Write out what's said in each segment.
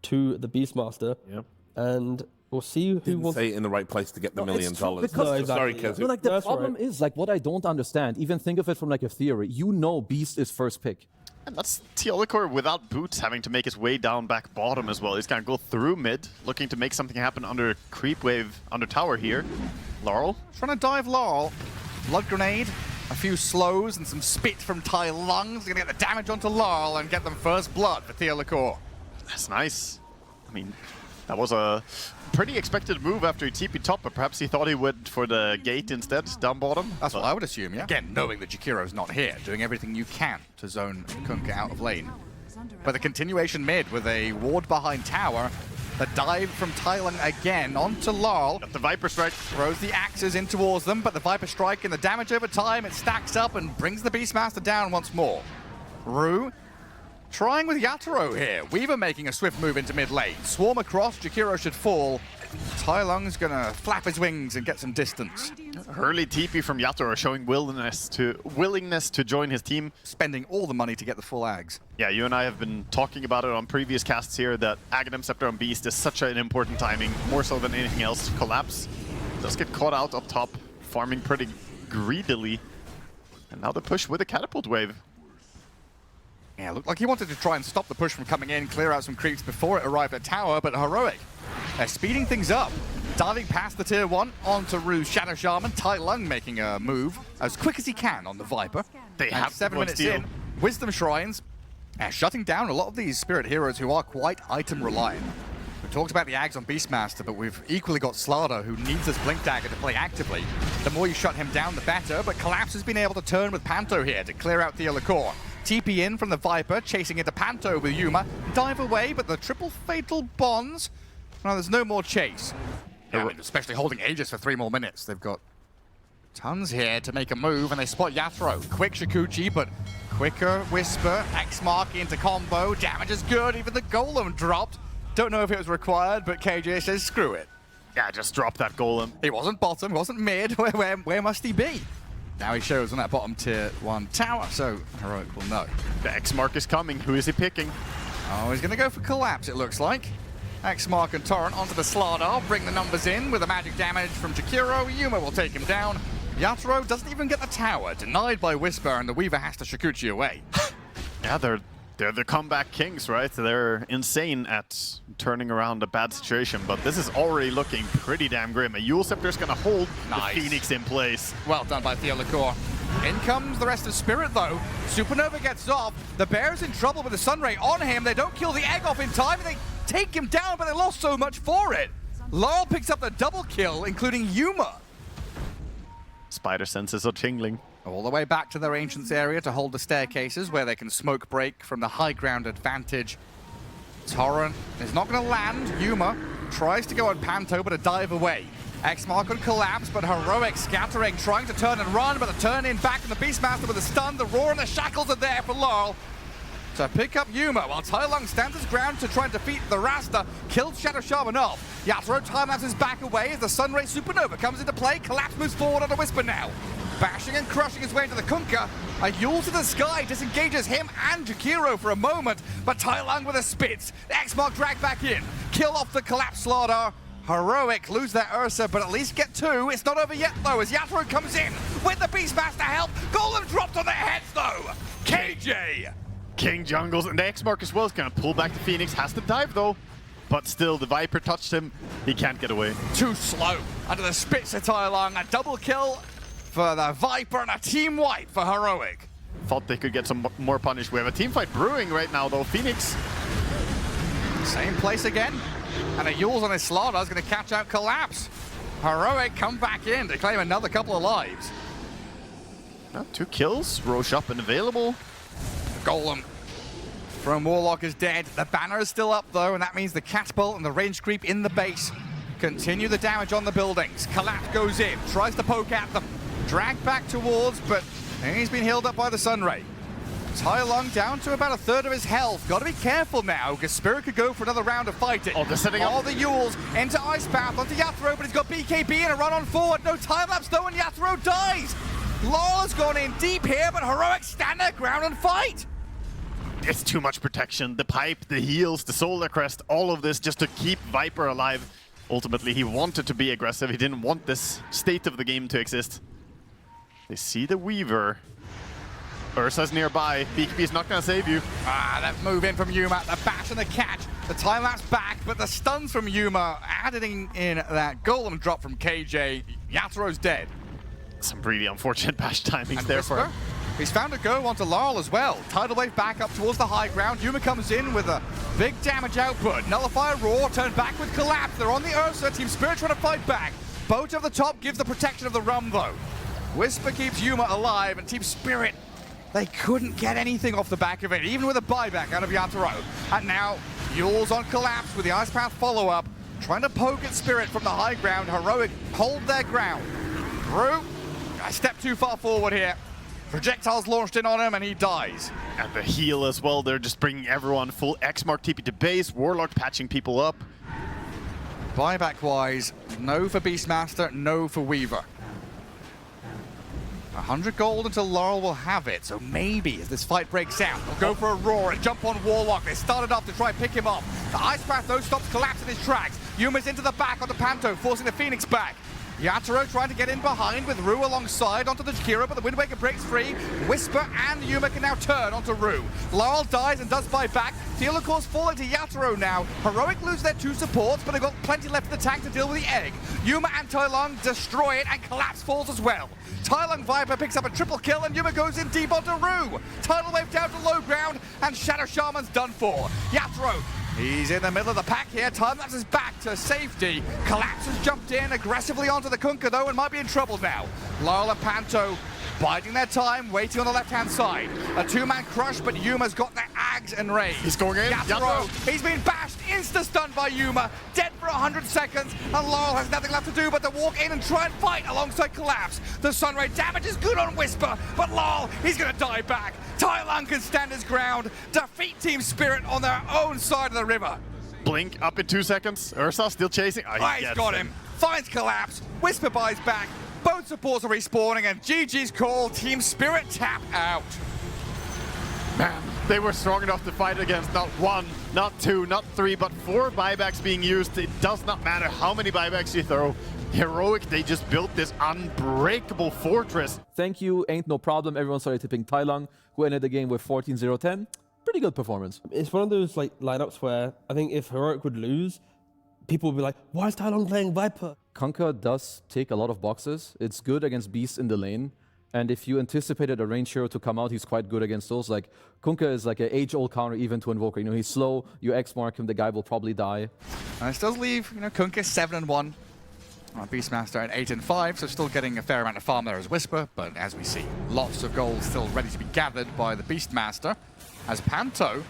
to the Beastmaster. Yep. And we'll see who Didn't wants... say it in the right place to get the $1 million. No, exactly, Sorry, yeah. Kezu. No, like the That's problem right. is, like, what I don't understand, even think of it from like a theory, you know Beast is first pick. And that's Teolikor without boots having to make his way down back bottom as well. He's gonna go through mid, looking to make something happen under creep wave, under tower here. Laurel. Trying to dive Laurel. Blood grenade, a few slows, and some spit from Tai Lung's gonna get the damage onto Laurel and get them first blood for Teolikor. That's nice. I mean, that was a pretty expected move after he TP'd top, but perhaps he thought he would for the gate instead, down bottom. That's what I would assume, yeah. Again, knowing that Jakiro's not here, doing everything you can to zone Kunkka out of lane. But the continuation mid with a ward behind tower, the dive from Tylung again onto Laurel. Got the Viper Strike. Throws the axes in towards them, but the Viper Strike and the damage over time, it stacks up and brings the Beastmaster down once more. Rue trying with Yatoro here. Weaver making a swift move into mid lane. Swarm across, Jakiro should fall. Tai Lung's gonna flap his wings and get some distance. Early TP from Yatoro showing willingness to join his team. Spending all the money to get the full Ags. Yeah, you and I have been talking about it on previous casts here, that Aghanim Scepter on Beast is such an important timing, more so than anything else. Collapse does get caught out up top, farming pretty greedily. And now the push with a catapult wave. Yeah, looked like he wanted to try and stop the push from coming in, clear out some creeps before it arrived at tower, but Heroic. They're speeding things up. Diving past the tier 1 onto Rue's Shadow Shaman. Tai Lung making a move as quick as he can on the Viper. They have 7 minutes steal. in. Wisdom Shrines. Shutting down a lot of these Spirit heroes who are quite item reliant. We talked about the Ags on Beastmaster, but we've equally got Slardar who needs this Blink Dagger to play actively. The more you shut him down, the better, but Collapse has been able to turn with Panto here to clear out Teolikor. TP in from the Viper, chasing into Panto with Yuma. Dive away, but the triple fatal bonds. Well, there's no more chase. Yeah, I mean, especially holding Aegis for 3 more minutes. They've got tons here to make a move, and they spot Yatoro. Quick Shikuchi, but quicker Whisper. X-Mark into combo. Damage is good, even the Golem dropped. Don't know if it was required, but KJ says screw it. Yeah, just drop that Golem. He wasn't bottom, he wasn't mid. Where must he be? Now he shows on that bottom tier 1 tower, so Heroic will know. The X-Mark is coming. Who is he picking? Oh, he's going to go for Collapse, it looks like. X-Mark and Torrent onto the Slardar, bring the numbers in with the magic damage from Jakiro. Yuma will take him down. Yatoro doesn't even get the tower, denied by Whisper, and the Weaver has to Shikuchi away. Yeah, they're the comeback kings, right? They're insane at turning around a bad situation, but this is already looking pretty damn grim. A Yule Scepter's gonna hold Nice. the Phoenix in place. Well done by Teolikor. In comes the rest of Spirit, though. Supernova gets off. The Bear's in trouble with the Sunray on him. They don't kill the egg off in time, and they take him down, but they lost so much for it. Laurel picks up the double kill, including Yuma. Spider senses are tingling. All the way back to their Ancients area to hold the staircases where they can smoke break from the high ground advantage. Torrent is not going to land. Yuma tries to go on Panto, but a dive away. X-Mark on Collapse, but Heroic scattering, trying to turn and run, but the turn in back from the Beastmaster with a stun. The Roar and the Shackles are there for Laurel. To pick up Yuma, while Tai Lung stands his ground to try and defeat the Rasta, killed Shadow Shaman off. Yatoro time-lapses back away as the Sunray Supernova comes into play. Collapse moves forward on a Whisper now. Bashing and crushing his way into the Kunkka. A Yule to the sky disengages him and Jakiro for a moment, but Tai Lung with a spits. X-Mark dragged back in. Kill off the Collapse Slardar. Heroic lose their Ursa, but at least get 2. It's not over yet, though, as Yatoro comes in with the Beastmaster help. Golem dropped on their heads, though. KJ. King jungles, and the X-Mark as well is gonna pull back the Phoenix. Has to dive, though. But still, the Viper touched him. He can't get away. Too slow. Under the spits of Tai Lung. A double kill for the Viper and a team wipe for Heroic. Thought they could get some more punish. We have a team fight brewing right now, though. Phoenix. Same place again. And a Yule's on his Slardar is going to catch out Collapse. Heroic come back in to claim another couple of lives. 2 kills. Roche up and available. Golem from Warlock is dead. The banner is still up, though, and that means the Catapult and the range creep in the base continue the damage on the buildings. Collapse goes in, tries to poke at them. Dragged back towards, but he's been healed up by the Sunray. Tai Lung down to about 1/3 of his health. Got to be careful now, because Spirit could go for another round of fighting. Oh, they're setting up. All the Yules into Ice Path onto Yatoro, but he's got BKB and a run on forward. No time-lapse, though, and Yatoro dies. Laurel's gone in deep here, but Heroic stand their ground and fight. it's too much protection. The pipe, the heals, the Solar Crest, all of this just to keep Viper alive. Ultimately, he wanted to be aggressive. He didn't want this state of the game to exist. They see the Weaver. Ursa's nearby. BKB is not going to save you. That move in from Yuma, the bash and the catch. The time-lapse back, but the stuns from Yuma adding in that golden drop from KJ. Yataro's dead. Some really unfortunate bash timings there for him. He's found a go onto Laurel as well. Tidal wave back up towards the high ground. Yuma comes in with a big damage output. Nullifier Roar turned back with Collapse. They're on the Ursa. Team Spirit trying to fight back. Boat over the top gives the protection of the Rum though. Whisper keeps Yuma alive, and Team Spirit, they couldn't get anything off the back of it, even with a buyback out of Yataro. And now, Yule's on Collapse with the Ice Path follow-up, trying to poke at Spirit from the high ground. Heroic hold their ground. Drew, a step too far forward here. Projectiles launched in on him and he dies. And the heal as well, they're just bringing everyone full X-Mark TP to base, Warlock patching people up. Buyback-wise, no for Beastmaster, no for Weaver. 100 gold until Laurel will have it, so maybe as this fight breaks out, they'll go for a Roar and jump on Warlock. They started off to try and pick him off. The Ice Path though stops Collapse in his tracks. Yuma's into the back on the Panto, forcing the Phoenix back. Yataro trying to get in behind with Rue alongside onto the Jakiro, but the Wind Waker breaks free. Whisper and Yuma can now turn onto Rue. Laurel dies and does buy back. Theolacor's falling to Yataro now. Heroic lose their two supports, but they've got plenty left in the tank to deal with the egg. Yuma and Tailong destroy it, and Collapse falls as well. Tailong Viper picks up a triple kill, and Yuma goes in deep onto Rue. Tidal wave down to low ground, and Shadow Shaman's done for. Yataro, he's in the middle of the pack here. Time-lapse is back to safety. Collapse has jumped in aggressively onto the Kunkka though and might be in trouble now. Laurel and Panto biding their time, waiting on the left-hand side. A two-man crush, but Yuma's got the Ags and Rays. He's going in. Yataro, he's been bashed, insta-stunned by Yuma, dead for 100 seconds, and Laurel has nothing left to do but to walk in and try and fight alongside Collapse. The Sunray damage is good on Whisper, but Laurel, he's going to die back. Tailong can stand his ground, defeat Team Spirit on their own side of the river. Blink up in 2 seconds. Ursa still chasing. He's got him. Finds Collapse. Whisper buys back. Both supports are respawning, and GG's call. Team Spirit tap out. Man, they were strong enough to fight against not one, not two, not three, but 4 buybacks being used. It does not matter how many buybacks you throw. Heroic, they just built this unbreakable fortress. Thank you, ain't no problem. Everyone started tipping Tailong, who ended the game with 14-0-10. Pretty good performance. It's one of those like lineups where I think if Heroic would lose, people would be like, why is Tailong playing Viper? Kunkka does take a lot of boxes. It's good against Beast in the lane. And if you anticipated a range hero to come out, he's quite good against those. Like, Kunkka is like an age-old counter even to Invoker. You know, he's slow, you X-mark him, the guy will probably die. And it does leave, Kunkka 7-1. Beastmaster at 8-5, so still getting a fair amount of farm there as Whisper, but as we see, lots of gold still ready to be gathered by the Beastmaster. As Panto,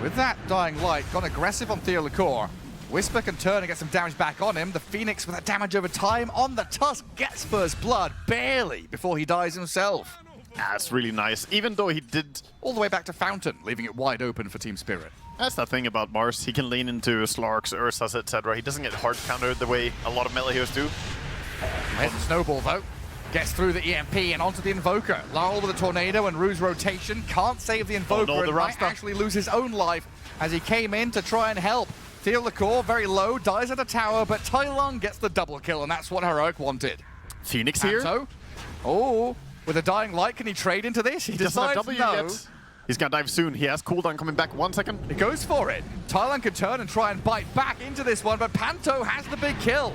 with that dying light, gone aggressive on Theolacor. Whisper can turn and get some damage back on him. The Phoenix with that damage over time on the Tusk gets first blood, barely, before he dies himself. That's really nice, even though he did... All the way back to Fountain, leaving it wide open for Team Spirit. That's the thing about Mars, he can lean into Slarks, Ursas, etc. He doesn't get hard countered the way a lot of melee heroes do. There's a Snowball though. Gets through the EMP and onto the Invoker. Laurel with a Tornado and Rue's rotation. Can't save the Invoker and might actually lose his own life as he came in to try and help. Theolacor, very low, dies at a tower, but Tailong gets the double kill, and that's what Heroic wanted. Phoenix here. Panto, with a dying light, can he trade into this? He decides doesn't have W yet. He's gonna dive soon. He has cooldown coming back 1 second. He goes for it. Tailong can turn and try and bite back into this one, but Panto has the big kill.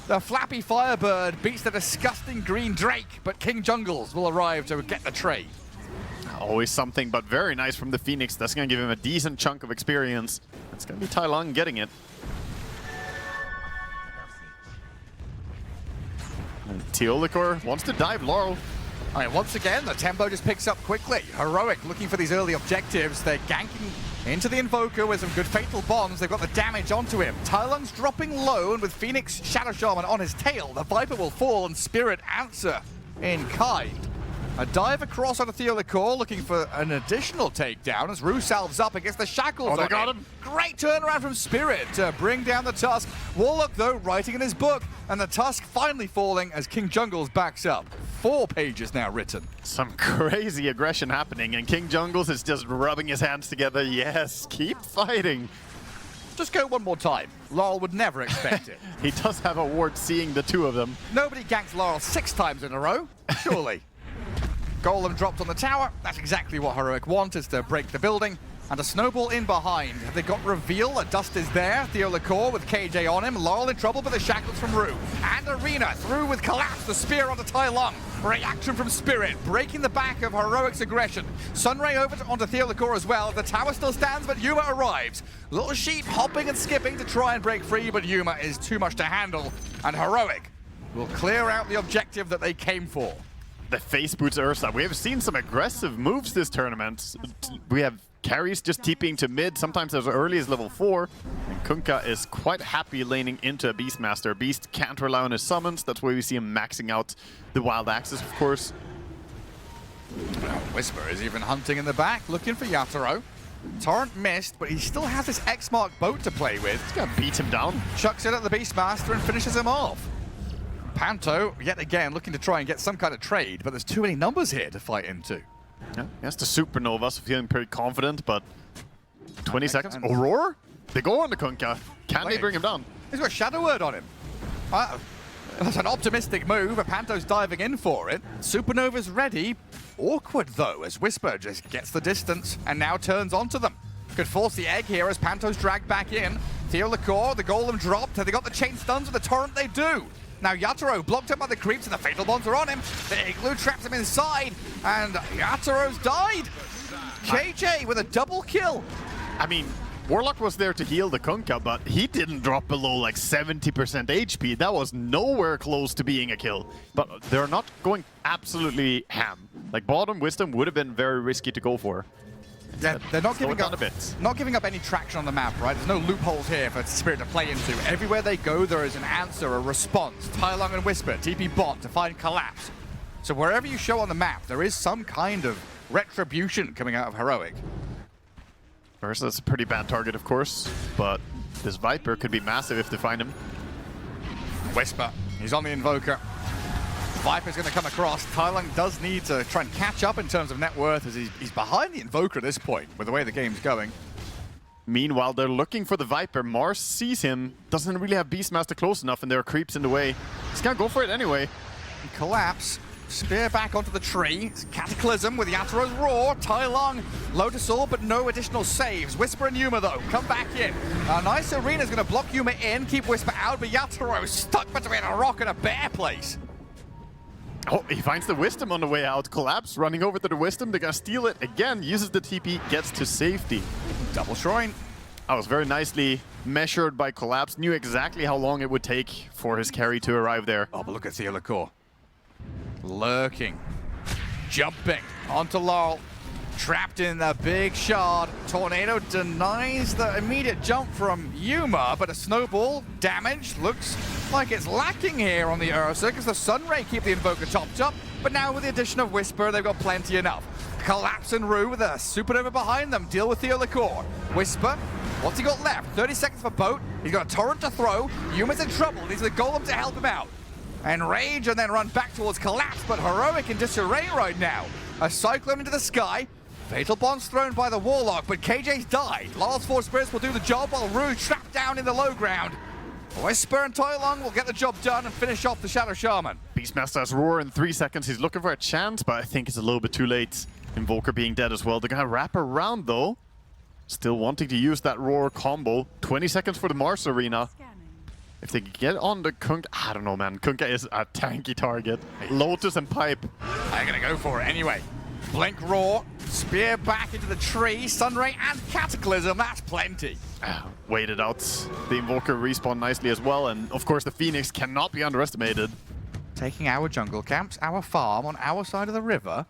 The Flappy Firebird beats the disgusting Green Drake, but King Jungles will arrive to get the trade. Always something, but very nice from the Phoenix. That's gonna give him a decent chunk of experience. It's gonna be Tailong getting it. And Theolacor wants to dive Laurel. All right, once again, the tempo just picks up quickly. Heroic looking for these early objectives. They're ganking into the Invoker with some good fatal bombs. They've got the damage onto him. Tailong's dropping low, and with Phoenix Shadow Shaman on his tail, the Viper will fall and Spirit answer in kind. A dive across onto Theolicor, looking for an additional takedown as Rue salves up against the shackles. Oh, they on got him. Great turnaround from Spirit to bring down the Tusk. Warlock, though, writing in his book, and the Tusk finally falling as King Jungles backs up. 4 pages now written. Some crazy aggression happening, and King Jungles is just rubbing his hands together. Yes, keep fighting. Just go one more time. Laurel would never expect it. He does have a ward seeing the two of them. Nobody ganks Laurel 6 times in a row, surely. Golem dropped on the tower. That's exactly what Heroic want, is to break the building. And a snowball in behind. Have they got reveal? A dust is there. Theolicor with KJ on him. Laurel in trouble, but the shackles from Rue. And Arena through with collapse. The spear onto Tai Lung. Reaction from Spirit, breaking the back of Heroic's aggression. Sunray over onto Theolicor as well. The tower still stands, but Yuma arrives. Little Sheep hopping and skipping to try and break free, but Yuma is too much to handle. And Heroic will clear out the objective that they came for. The face boots Ursa. We have seen some aggressive moves this tournament. We have carries just TPing to mid, sometimes as early as level 4. And Kunkka is quite happy laning into a Beastmaster. Beast can't rely on his summons. That's why we see him maxing out the Wild Axes, of course. Whisper is even hunting in the back, looking for Yatoro. Torrent missed, but he still has this X-Mark boat to play with. He's gonna beat him down. Chucks it at the Beastmaster and finishes him off. Panto, yet again, looking to try and get some kind of trade, but there's too many numbers here to fight into. Yeah, he has the Supernova, so feeling pretty confident, but 20 seconds. And Aurora? They go on the Kunkka. Can they bring him down? He's got a Shadow Word on him. That's an optimistic move, but Panto's diving in for it. Supernova's ready. Awkward, though, as Whisper just gets the distance and now turns onto them. Could force the egg here as Panto's dragged back in. Theolicor, the Golem dropped. Have they got the chain stuns with the Torrent? They do. Now Yatoro blocked up by the creeps and the Fatal Bonds are on him. The Igloo traps him inside, and Yatoro's died. KJ with a double kill. I mean, Warlock was there to heal the Kunkka, but he didn't drop below like 70% HP. That was nowhere close to being a kill. But they're not going absolutely ham. Like bottom Wisdom would have been very risky to go for. Yeah, they're not giving up a bit. Not giving up any traction on the map, right? There's no loopholes here for Spirit to play into. Everywhere they go, there is an answer, a response. Tai Lung and Whisper, TP bot to find collapse. So wherever you show on the map, there is some kind of retribution coming out of Heroic. First, that's a pretty bad target, of course, but this Viper could be massive if they find him. Whisper, he's on the Invoker. Viper's going to come across. Tai Lung does need to try and catch up in terms of net worth as he's behind the Invoker at this point with the way the game's going. Meanwhile, they're looking for the Viper. Mars sees him, doesn't really have Beastmaster close enough, and there are creeps in the way. He's going to go for it anyway. Collapse. Spear back onto the tree. Cataclysm with Yatoro's Roar. Tai Lung, Lotus Orb, but no additional saves. Whisper and Yuma, though, come back in. A nice Arena's going to block Yuma in, keep Whisper out, but Yatoro stuck between a rock and a bear place. Oh, he finds the Wisdom on the way out. Collapse, running over to the Wisdom. They're going to steal it again. Uses the TP, gets to safety. Double Shrine. That was very nicely measured by Collapse. Knew exactly how long it would take for his carry to arrive there. Oh, but look at Theolicor. Lurking. Jumping onto Laurel. Trapped in the big shard. Tornado denies the immediate jump from Yuma, but a snowball damage looks like it's lacking here on the Ursa because the Sunray keep the Invoker topped up, but now with the addition of Whisper, they've got plenty enough. Collapse and Rue with a Supernova behind them. Deal with Theolicor. Whisper, what's he got left? 30 seconds for boat. He's got a Torrent to throw. Yuma's in trouble. Needs the Golem to help him out. And Rage and then run back towards Collapse, but Heroic in disarray right now. A Cyclone into the sky. Fatal Bonds thrown by the Warlock, but KJ's died. Laurel's Four Spirits will do the job while Rue trapped down in the low ground. Whisper and Tai Lung will get the job done and finish off the Shadow Shaman. Beastmaster has Roar in 3 seconds. He's looking for a chance, but I think it's a little bit too late. Invoker being dead as well. They're going to wrap around, though. Still wanting to use that Roar combo. 20 seconds for the Mars Arena. If they get on the Kunkka, I don't know, man. Kunkka is a tanky target. Lotus and Pipe. They're going to go for it anyway. Blink Roar, Spear back into the tree, Sunray and Cataclysm, that's plenty. Waited out. The Invoker respawned nicely as well, and of course the Phoenix cannot be underestimated. Taking our jungle camps, our farm on our side of the river.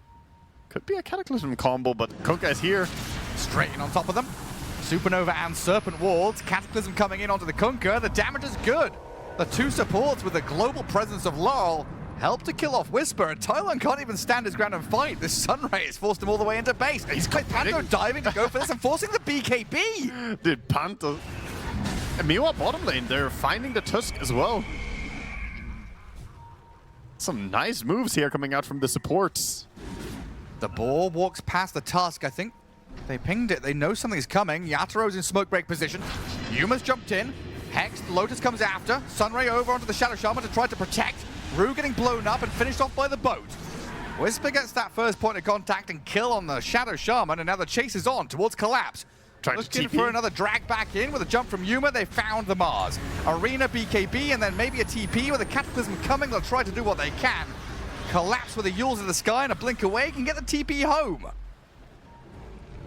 Could be a Cataclysm combo, but Kunkka is here. Straight in on top of them. Supernova and Serpent Wards, Cataclysm coming in onto the Kunkka, the damage is good. The two supports with the global presence of Laurel help to kill off Whisper, and Tylon can't even stand his ground and fight. This Sunray has forced him all the way into base. He's Panto diving to go for this and forcing the BKB. Dude, Panto. And meanwhile, bottom lane, they're finding the Tusk as well. Some nice moves here coming out from the supports. The ball walks past the Tusk. I think they pinged it. They know something's coming. Yataro's in smoke break position. Yuma's jumped in. Hex, Lotus comes after. Sunray over onto the Shadow Shaman to try to protect. Rue getting blown up and finished off by the boat. Whisper gets that first point of contact and kill on the Shadow Shaman, and now the chase is on towards Collapse. Looking for another drag back in with a jump from Yuma. They found the MOUZ. Arena, BKB, and then maybe a TP with a Cataclysm coming. They'll try to do what they can. Collapse with the Yules in the sky and a blink away can get the TP home.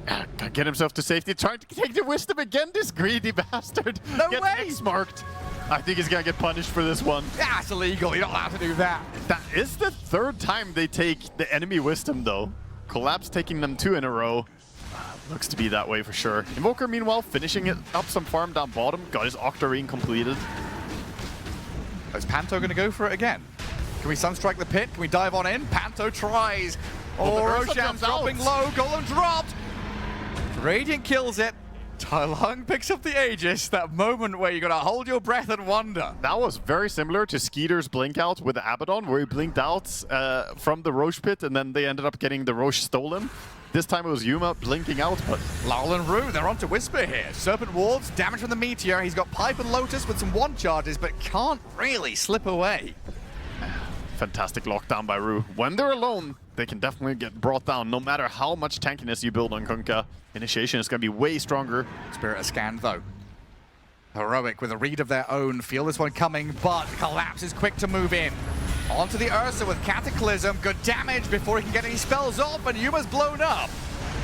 Can't get himself to safety. Trying to take the Wisdom again, this greedy bastard. No Gets way! X-marked. I think he's gonna get punished for this one. Yeah, it's illegal. You're not allowed to do that. That is the third time they take the enemy Wisdom, though. Collapse taking them 2 in a row. Looks to be that way for sure. Invoker, meanwhile, finishing it up some farm down bottom. Got his Octarine completed. Is Panto going to go for it again? Can we Sunstrike the pit? Can we dive on in? Panto tries. Oh, Roshan's dropping low. Golem dropped. Radiant kills it. Tylung picks up the Aegis. That moment where you got to hold your breath and wonder. That was very similar to Skeeter's blink out with Abaddon, where he blinked out from the Roche pit, and then they ended up getting the Roche stolen. This time it was Yuma blinking out, but... Laurel and Rue, they're onto Whisper here. Serpent wards, damage from the Meteor. He's got Pipe and Lotus with some one charges, but can't really slip away. Fantastic lockdown by Rue. When they're alone, they can definitely get brought down, no matter how much tankiness you build on Kunkka. Initiation is going to be way stronger. Spirit is scanned, though. Heroic with a read of their own. Feel this one coming, but Collapse is quick to move in. Onto the Ursa with Cataclysm. Good damage before he can get any spells off, and Yuma's blown up.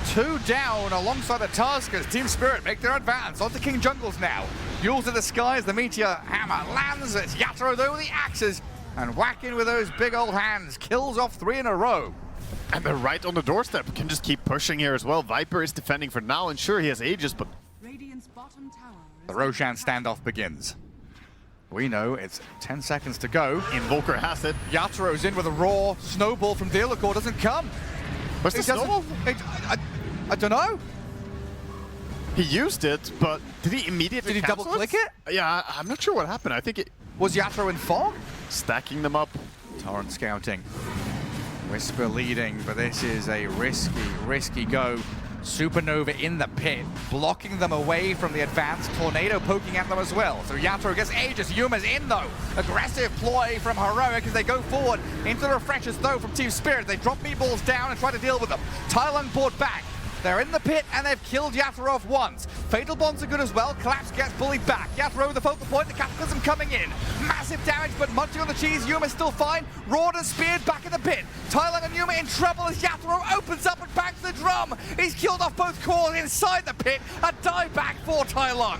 2 down alongside the Tusk as Team Spirit make their advance. Onto King Jungles now. Yules in the sky as the Meteor Hammer lands. It's Yatoro though with the axes. And whacking with those big old hands. Kills off 3 in a row. And they're right on the doorstep. Can just keep pushing here as well. Viper is defending for now, and sure, he has Aegis, but... Radiant's bottom tower. The Roshan standoff begins. We know it's 10 seconds to go. Invoker has it. Yataro's in with a raw snowball from Dealacor. Doesn't come. What's the snowball? I don't know. He used it, but did he immediately Did he cancel double-click it? Yeah, I'm not sure what happened. I think it... Was Yatoro in fog? Stacking them up. Torrent scouting. Whisper leading, but this is a risky go. Supernova in the pit, blocking them away from the advance. Tornado poking at them as well. So Yatoro gets Aegis. Yuma's in though. Aggressive ploy from Heroic as they go forward into the refreshers though from Team Spirit. They drop meatballs down and try to deal with them. Tylung poured back. They're in the pit and they've killed Yatoro off once. Fatal Bonds are good as well. Collapse gets bullied back. Yatoro with the focal point. The Cataclysm coming in. Massive damage, but munching on the cheese. Yuma's still fine. Roared and speared back in the pit. Tylung and Yuma in trouble as Yatoro opens up and bangs the drum. He's killed off both cores inside the pit. A dive back for Tylung.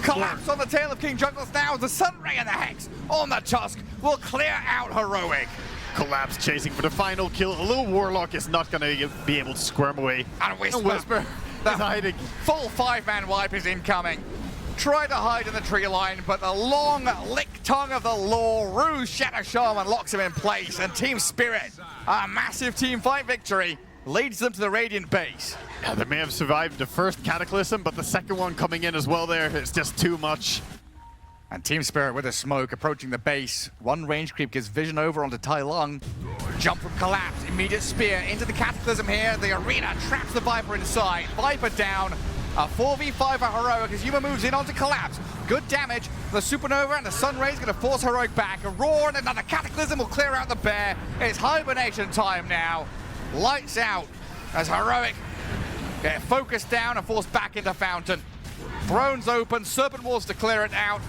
Collapse on the tail of King Jungles now. The Sunray and the Hex on the Tusk will clear out Heroic. Collapse chasing for the final kill. A little Warlock is not going to be able to squirm away. And Whisper. Is hiding. Full 5-man wipe is incoming. Try to hide in the tree line, but the long lick tongue of the law, Rue's Shadow Shaman locks him in place, and Team Spirit, a massive team fight victory, leads them to the Radiant base. Yeah, they may have survived the first Cataclysm, but the second one coming in as well there, it's just too much. And Team Spirit with a smoke approaching the base. One range creep gives vision over onto Tylung. Jump from Collapse, immediate spear into the Cataclysm here. The arena traps the Viper inside. Viper down. A 4v5 for Heroic as Yuma moves in onto Collapse. Good damage. The Supernova and the Sunray is going to force Heroic back. A roar and another Cataclysm will clear out the bear. It's hibernation time now. Lights out as Heroic get focused down and forced back into Fountain. Thrones open, Serpent Walls to clear it out.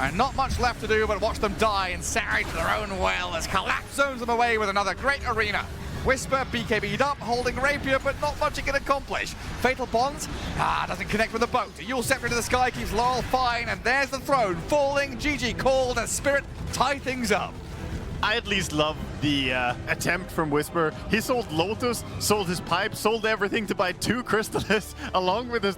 And not much left to do but watch them die and sag to their own well as Collapse zones them away with another great arena. Whisper, BKB'd up, holding Rapier, but not much it can accomplish. Fatal Bonds, doesn't connect with the boat. Yule Scepter to the sky keeps Laurel fine, and there's the throne falling. GG called as Spirit tie things up. I at least love the attempt from Whisper. He sold Lotus, sold his pipe, sold everything to buy 2 Crystallis along with his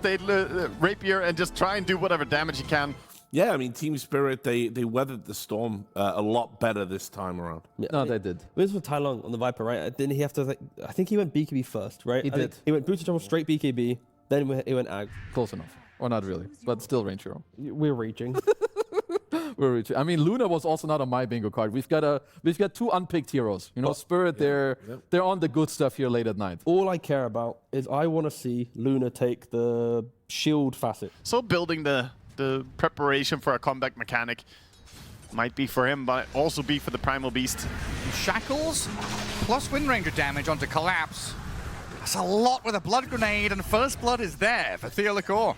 Rapier and just try and do whatever damage he can. Yeah, I mean, Team Spirit, they weathered the storm a lot better this time around. Yeah, No, they did. It was with Tai Lung on the Viper, right? Didn't he have to? I think he went BKB first, right? He I think did. He went boot to jungle straight BKB. Then he went ag. Close enough. Or not really, but still range hero. We're reaching. We're reaching. I mean, Luna was also not on my bingo card. We've got two unpicked heroes. You know, Spirit, they're on the good stuff here late at night. All I care about is I want to see Luna take the shield facet. So building the preparation for a comeback mechanic might be for him, but also be for the Primal Beast. Shackles plus Wind Ranger damage onto Collapse. That's a lot with a Blood Grenade, and First Blood is there for Theolacore.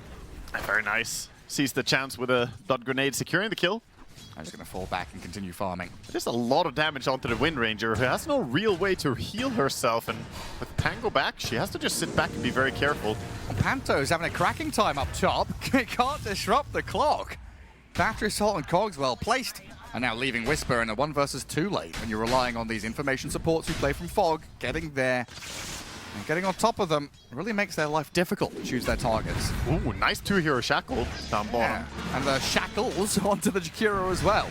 Very nice. Sees the chance with a Blood Grenade securing the kill. I'm just going to fall back and continue farming. There's a lot of damage onto the Wind Ranger, who has no real way to heal herself, and with Pango back, she has to just sit back and be very careful. Panto's having a cracking time up top. He can't disrupt the clock. Battery Assault and Cogs well placed, and now leaving Whisper in a 1 versus 2 late when you're relying on these information supports who play from Fog, getting there and getting on top of them really makes their life difficult to choose their targets. Ooh, nice 2-hero shackle down bottom. Yeah. And the shackles onto the Jakiro as well.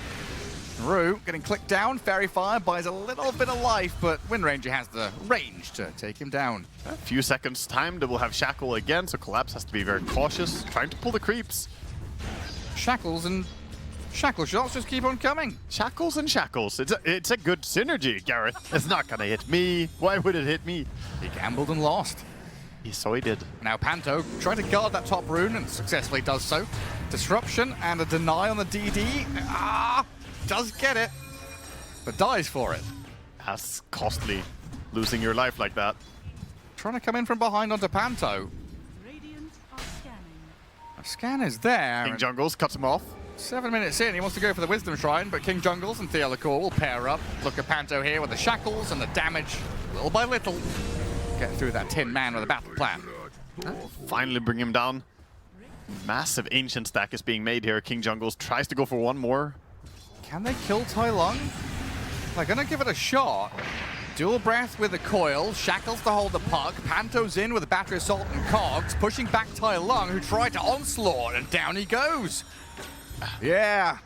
Rue getting clicked down. Fairy Fire buys a little bit of life, but Wind Ranger has the range to take him down. A few seconds time, they will have Shackle again, so Collapse has to be very cautious, trying to pull the creeps. Shackles and shackle shots just keep on coming. Shackles and shackles. It's a good synergy, Gareth. It's not gonna hit me. Why would it hit me? He gambled and lost. So he did. Now Panto trying to guard that top rune and successfully does so. Disruption and a deny on the DD. Does get it, but dies for it. That's costly, losing your life like that. Trying to come in from behind onto Panto. A scan is there. King Jungles cuts him off. 7 minutes in, he wants to go for the Wisdom Shrine, but King Jungles and Theolacore will pair up. Look at Panto here with the shackles and the damage, little by little. Get through that Tin Man with a battle plan. Finally bring him down. Massive ancient stack is being made here. King Jungles tries to go for one more. Can they kill Tai Lung? They're gonna give it a shot. Dual Breath with the coil, shackles to hold the puck, Panto's in with a Battery Assault and Cogs, pushing back Tai Lung, who tried to onslaught, and down he goes. Yeah.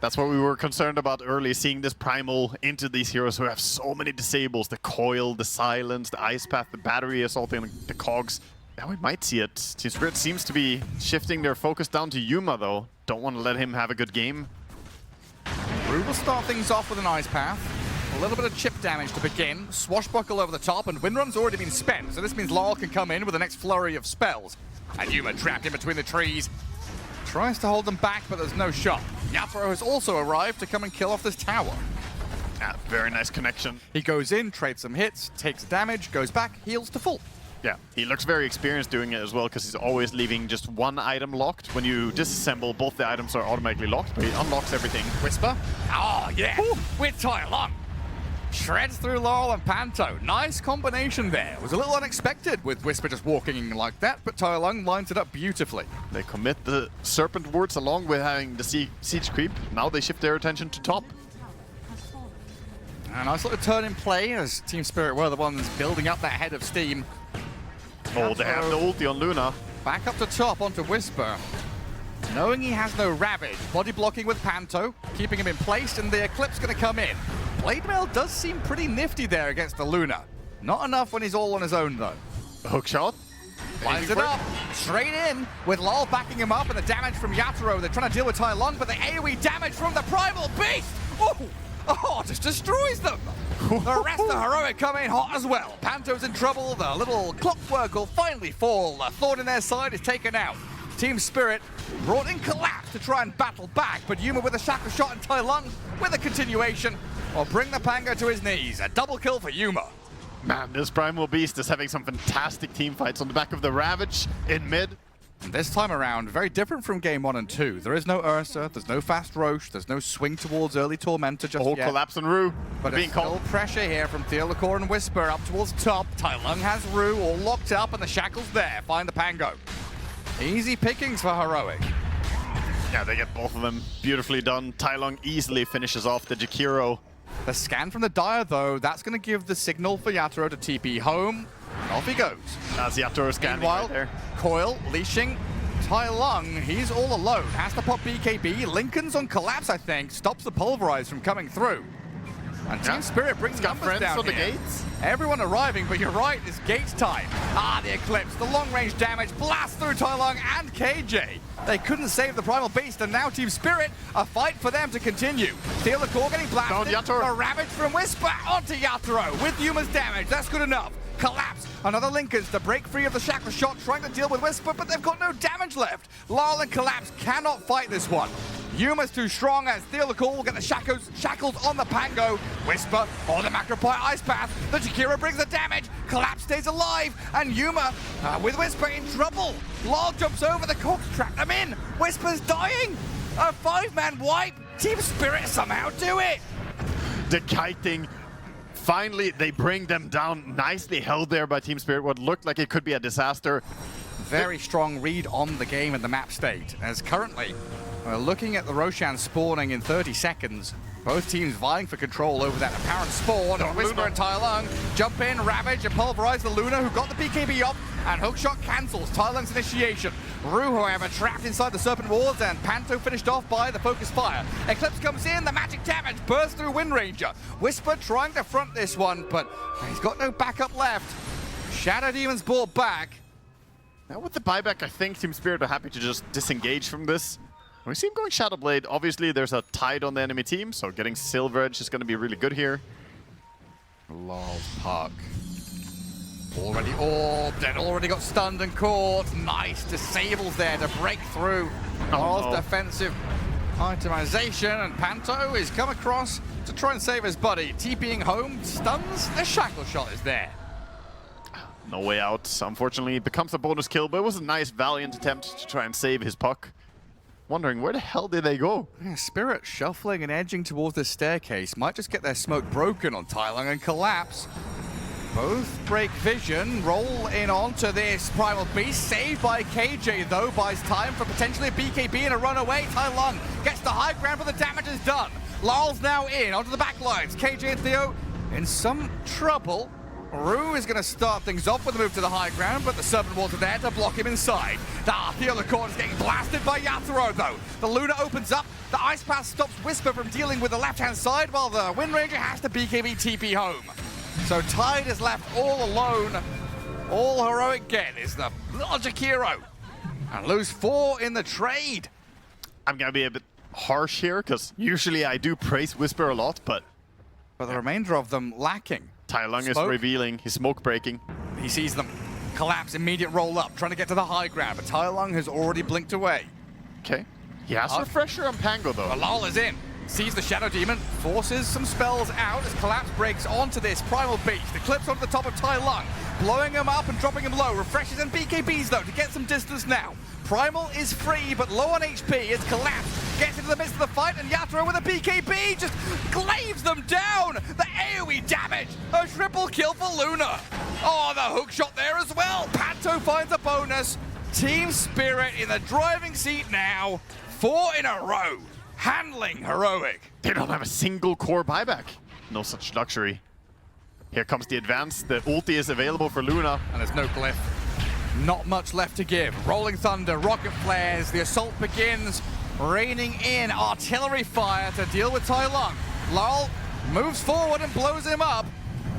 That's what we were concerned about early, seeing this primal into these heroes who have so many disables. The coil, the silence, the ice path, the battery assault, and the cogs. Now we might see it. Team Spirit seems to be shifting their focus down to Yuma, though. Don't want to let him have a good game. Rue will start things off with an ice path. A little bit of chip damage to begin. Swashbuckle over the top, and Windrun's already been spent, so this means Lal can come in with the next flurry of spells. And Yuma trapped in between the trees. Tries to hold them back, but there's no shot. Yatoro has also arrived to come and kill off this tower. Yeah, very nice connection. He goes in, trades some hits, takes damage, goes back, heals to full. Yeah, he looks very experienced doing it as well, because he's always leaving just one item locked. When you disassemble, both the items are automatically locked, but he unlocks everything. Whisper. Oh, yeah. Ooh, with Tai Lung. Shreds through Laurel and Panto. Nice combination there. It was a little unexpected with Whisper just walking in like that, but Tai Lung lines it up beautifully. They commit the Serpent Wards along with having the Siege Creep. Now they shift their attention to top. A nice little turn in play as Team Spirit were the ones building up that head of steam. Oh, they have the ulti on Luna. Back up to top onto Whisper. Knowing he has no Ravage, body blocking with Panto, keeping him in place, and the Eclipse going to come in. Blade Mail does seem pretty nifty there against the Luna. Not enough when he's all on his own, though. Hook shot. Lines it up, straight in, with Lal backing him up, and the damage from Yatoro. They're trying to deal with Tai Lung, but the AoE damage from the Primal Beast! Oh, just destroys them! The rest of the Heroic come in hot as well. Panto's in trouble, the little clockwork will finally fall. The thorn in their side is taken out. Team Spirit brought in Collapse to try and battle back, but Yuma with a shackle shot and Tai Lung with a continuation will bring the Pango to his knees. A double kill for Yuma. Man, this Primal Beast is having some fantastic team fights on the back of the Ravage in mid. And this time around, very different from game 1 and 2. There is no Ursa, there's no fast Roche, there's no swing towards early Tormentor just yet. Collapse on Rue. But being still called. Pressure here from Theolacore and Whisper up towards top. Tai Lung has Rue all locked up and the shackles there. Find the Pango. Easy pickings for Heroic. Yeah, they get both of them beautifully done. Tai Lung easily finishes off the Jakiro. The scan from the Dire, though, that's going to give the signal for Yatoro to TP home. And off he goes. That's Yatoro scanning Meanwhile, right there. Coil, leashing. Tai Lung, he's all alone. Has to pop BKB. Lincoln's on collapse, I think. Stops the pulverize from coming through. And Team Spirit brings numbers down on the here. gates. Everyone arriving, but you're right, it's gates time. The Eclipse, the long-range damage blasts through Tai Lung and KJ. They couldn't save the Primal Beast, and now Team Spirit, a fight for them to continue. Steal the core getting blasted. The Ravage from Whisper onto Yatoro with Yuma's damage. That's good enough. Collapse. Another Lincoln's to break free of the Shackle shot, trying to deal with Whisper, but they've got no damage left. Lyle and Collapse cannot fight this one. Yuma's too strong as Theolacor will get the shackles on the Pango. Whisper on the Macropie Ice Path. The Jakira brings the damage. Collapse stays alive. And Yuma, with Whisper in trouble. Lyle jumps over the Cox, trap them in. Whisper's dying. A 5-man wipe. Team Spirit somehow do it. The kiting. Finally, they bring them down. Nicely held there by Team Spirit. What looked like it could be a disaster. Very strong read on the game and the map state, as currently looking at the Roshan spawning in 30 seconds. Both teams vying for control over that apparent spawn. Whisper and Tai Lung jump in, Ravage, and pulverize the Luna, who got the BKB off, and Hookshot cancels Tai Lung's initiation. Rue, however, trapped inside the Serpent Walls, and Panto finished off by the Focus Fire. Eclipse comes in, the magic damage bursts through Wind Ranger. Whisper trying to front this one, but he's got no backup left. Shadow Demon's brought back. Now with the buyback, I think Team Spirit are happy to just disengage from this. We see him going Shadowblade. Obviously, there's a tide on the enemy team, so getting Silver Edge is going to be really good here. Lol's Puck. Already orbed and already got stunned and caught. Nice disables there to break through. Lol's defensive itemization, and Panto is come across to try and save his buddy. TPing home, stuns, the Shackle shot is there. No way out. Unfortunately, it becomes a bonus kill, but it was a nice, valiant attempt to try and save his puck. Wondering, where the hell did they go? Yeah, Spirit shuffling and edging towards the staircase. Might just get their smoke broken on Tai Lung and collapse. Both break vision, roll in onto this Primal Beast. Saved by KJ, though, buys time for potentially a BKB and a runaway. Tai Lung gets the high ground, but the damage is done. Lyle's now in onto the back lines. KJ and Theo in some trouble. Rue is going to start things off with a move to the high ground, but the Serpent Walls are there to block him inside. Theolacor is getting blasted by Yatoro, though. The Luna opens up. The Ice Path stops Whisper from dealing with the left-hand side, while the Wind Ranger has to BKB TP home. So Tide is left all alone. All Heroic get is the Logic Hero. And lose 4 in the trade. I'm going to be a bit harsh here, because usually I do praise Whisper a lot, but the remainder of them lacking. Tai Lung is revealing, his smoke breaking. He sees them. Collapse, immediate roll up, trying to get to the high ground, but Tai Lung has already blinked away. Okay. He has Refresher on Pango, though. Lal is in. Sees the Shadow Demon, forces some spells out as Collapse breaks onto this Primal Beast. Eclipse onto the top of Tai Lung, blowing him up and dropping him low. Refreshes and BKBs, though, to get some distance now. Primal is free, but low on HP as Collapse gets into the midst of the fight, and Yatoro with a BKB just glaives them down. The AoE damage, a triple kill for Luna. Oh, the hook shot there as well. Panto finds a bonus. Team Spirit in the driving seat now. 4 in a row. Handling Heroic. They don't have a single core buyback. No such luxury. Here comes the advance. The ulti is available for Luna. And there's no glyph. Not much left to give. Rolling Thunder, rocket flares, the assault begins. Raining in artillery fire to deal with Tai Lung. Lal moves forward and blows him up.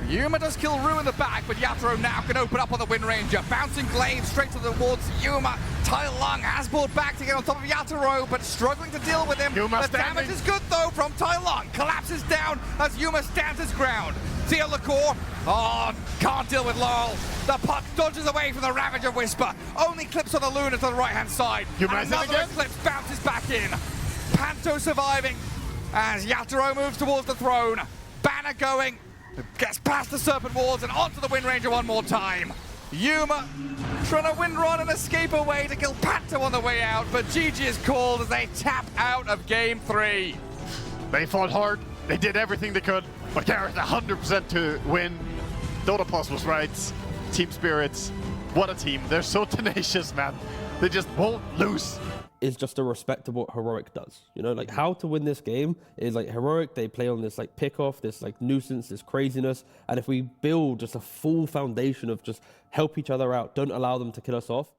Yuma does kill Rue in the back, but Yatoro now can open up on the Wind Ranger. Bouncing glaive straight towards Yuma. Tai Lung has brought back to get on top of Yatoro, but struggling to deal with him. Yuma the damage is good, though, from Tai Lung. Collapses down as Yuma stands his ground. Theolacor, can't deal with Lal. The puck dodges away from the Ravage of Whisper. Only clips on the Luna to the right-hand side. Yuma and another eclipse bounces back in. Panto surviving as Yatoro moves towards the throne. Banner going. Gets past the Serpent Walls and onto the Wind Ranger one more time. Yuma trying to wind run and escape away to kill Panto on the way out, but GG is called as they tap out of Game 3. They fought hard. They did everything they could, but Gareth 100% to win. DOTA2 was right. Team Spirits, what a team. They're so tenacious, man. They just won't lose. Is just a respect to what Heroic does. You know, like how to win this game is like Heroic, they play on this like pick-off, this like nuisance, this craziness. And if we build just a full foundation of just help each other out, don't allow them to kill us off,